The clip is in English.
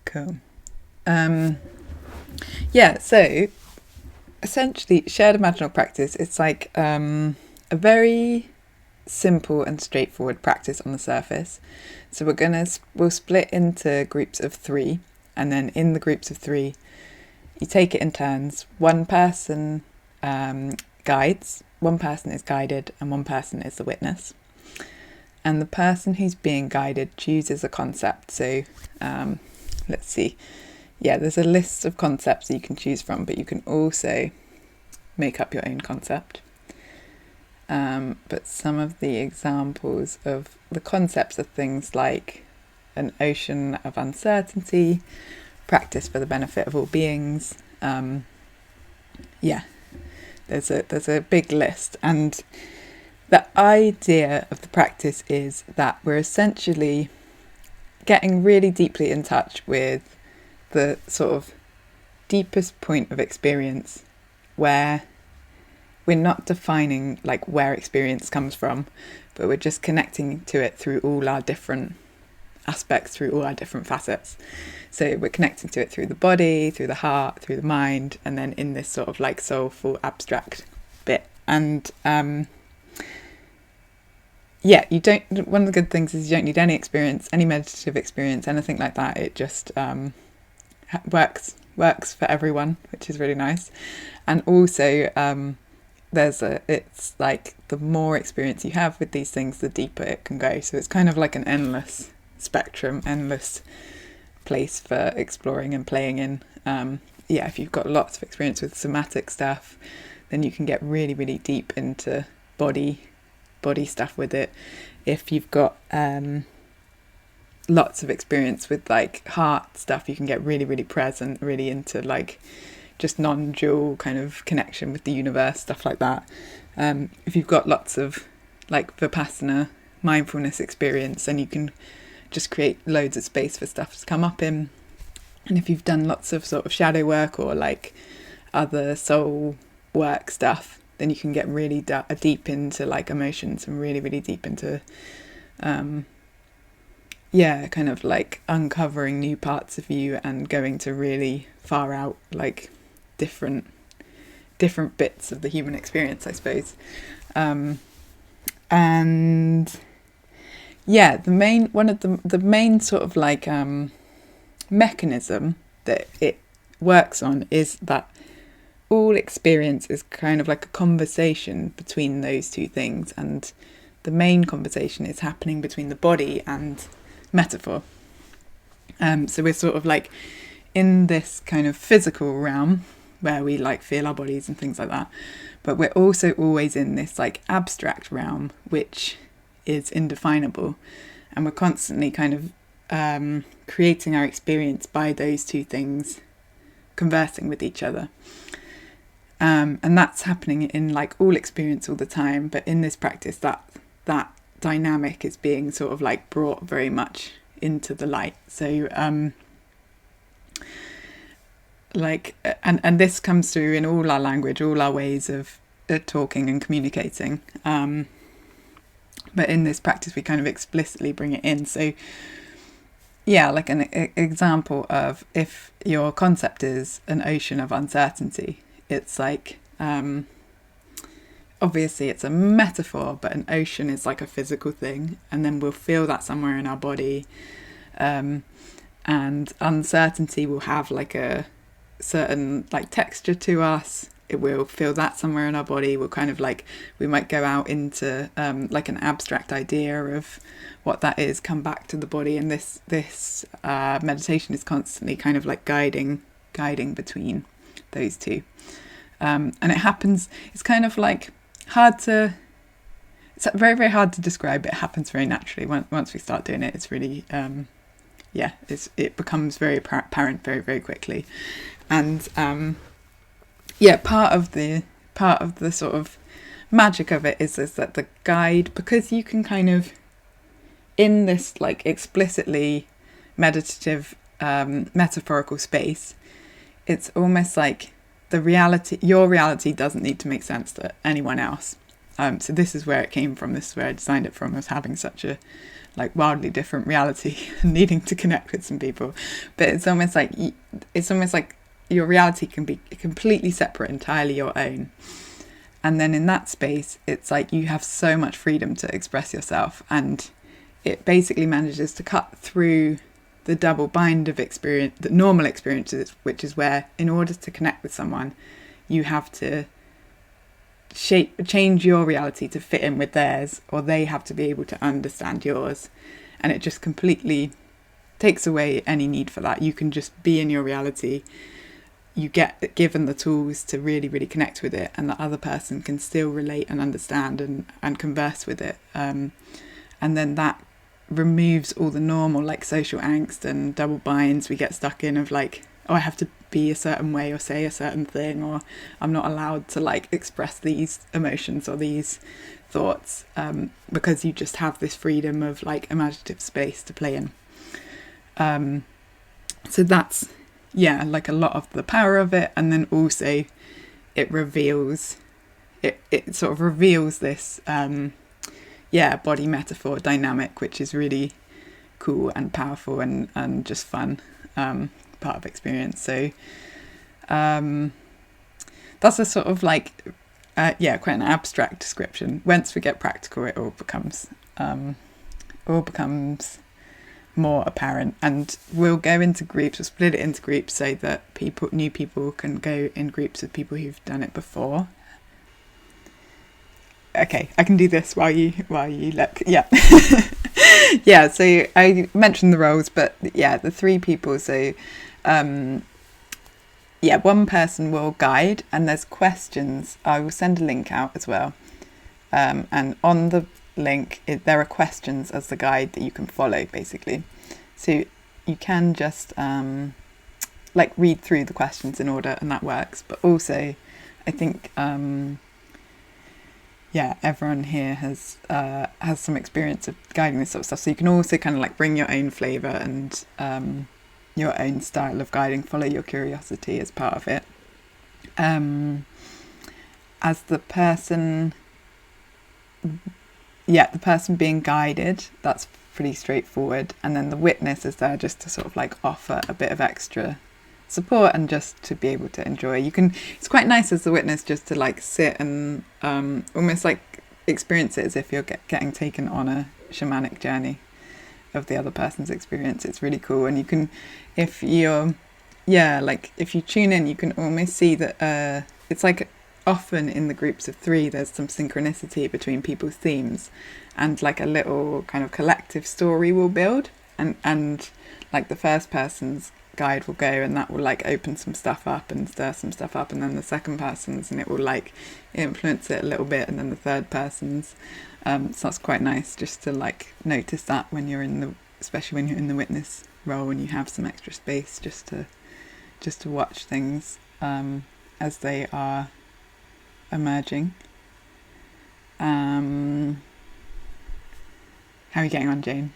Cool. So essentially shared imaginal practice, it's like a very simple and straightforward practice on the surface. So we'll split into groups of 3, and then in the groups of 3 you take it in turns. One person guides, one person is guided, and one person is the witness. And the person who's being guided chooses a concept. So let's see. Yeah, there's a list of concepts that you can choose from, but you can also make up your own concept. But some of the examples of the concepts are things like an ocean of uncertainty, practice for the benefit of all beings. There's a big list, and the idea of the practice is that we're essentially getting really deeply in touch with the sort of deepest point of experience, where we're not defining like where experience comes from, but we're just connecting to it through all our different aspects, through all our different facets. So we're connecting to it through the body, through the heart, through the mind, and then in this sort of like soulful abstract bit. And you don't, one of the good things is you don't need any experience, any meditative experience, anything like that. It just works for everyone, which is really nice. And also it's like the more experience you have with these things, the deeper it can go. So it's kind of like an endless spectrum, endless place for exploring and playing in. If you've got lots of experience with somatic stuff, then you can get really, really deep into body stuff with it. If you've got lots of experience with like heart stuff, you can get really, really present, really into like just non-dual kind of connection with the universe, stuff like that. If you've got lots of like Vipassana mindfulness experience, then you can just create loads of space for stuff to come up in. And if you've done lots of sort of shadow work or like other soul work stuff, then you can get really deep into like emotions and really, really deep into kind of like uncovering new parts of you and going to really far out, like different bits of the human experience, I suppose. The main sort of like mechanism that it works on is that all experience is kind of like a conversation between those two things, and the main conversation is happening between the body and metaphor. So we're sort of like in this kind of physical realm where we like feel our bodies and things like that, but we're also always in this like abstract realm which is indefinable, and we're constantly kind of creating our experience by those two things conversing with each other. And that's happening in like all experience all the time, but in this practice that dynamic is being sort of like brought very much into the light. So and this comes through in all our language, all our ways of talking and communicating, but in this practice we kind of explicitly bring it in. So like an example of if your concept is an ocean of uncertainty, it's like obviously it's a metaphor, but an ocean is like a physical thing, and then we'll feel that somewhere in our body, and uncertainty will have like a certain like texture to us. It will feel that somewhere in our body. We'll kind of like, we might go out into like an abstract idea of what that is, come back to the body, and this meditation is constantly kind of like guiding between those two. And it happens, it's kind of like it's very, very hard to describe. It happens very naturally. Once we start doing it, it's really, it becomes very apparent very, very quickly. And part of the sort of magic of it is that the guide, because you can kind of, in this like explicitly meditative metaphorical space, it's almost like your reality doesn't need to make sense to anyone else. So this is where it came from. This is where I designed it from. I was having such a like wildly different reality and needing to connect with some people. But it's almost like your reality can be completely separate, entirely your own. And then in that space, it's like you have so much freedom to express yourself, and it basically manages to cut through the double bind of experience, the normal experiences, which is where in order to connect with someone, you have to change your reality to fit in with theirs, or they have to be able to understand yours. And it just completely takes away any need for that. You can just be in your reality. You get given the tools to really, really connect with it, and the other person can still relate and understand and converse with it. And then that removes all the normal like social angst and double binds we get stuck in of like, oh, I have to be a certain way or say a certain thing, or I'm not allowed to like express these emotions or these thoughts, because you just have this freedom of like imaginative space to play in. So that's, yeah, like a lot of the power of it. And then also it reveals, it sort of reveals this, body metaphor dynamic, which is really cool and powerful and just fun, part of experience. So that's a sort of like, quite an abstract description. Once we get practical, it all becomes more apparent, and we'll go into groups. We'll split it into groups so that new people can go in groups with people who've done it before. Okay, I can do this while you look. Yeah. Yeah, so I mentioned the roles, but yeah, the three people. So one person will guide, and there's questions. I will send a link out as well. And on the link, there are questions as the guide that you can follow, basically. So you can just read through the questions in order, and that works. But also, I think everyone here has some experience of guiding this sort of stuff. So you can also kind of like bring your own flavour and your own style of guiding, follow your curiosity as part of it. As the person being guided, that's pretty straightforward. And then the witness is there just to sort of like offer a bit of extra support and just to be able to enjoy. It's quite nice as the witness just to like sit and almost like experience it as if you're getting taken on a shamanic journey of the other person's experience. It's really cool. And you can, if you tune in, you can almost see that it's like often in the groups of three there's some synchronicity between people's themes, and like a little kind of collective story will build, and like the first person's guide will go, and that will like open some stuff up and stir some stuff up, and then the second person's, and it will like influence it a little bit, and then the third person's. So that's quite nice just to like notice that when you're especially when you're in the witness role and you have some extra space just to watch things as they are emerging. How are you getting on, Jane?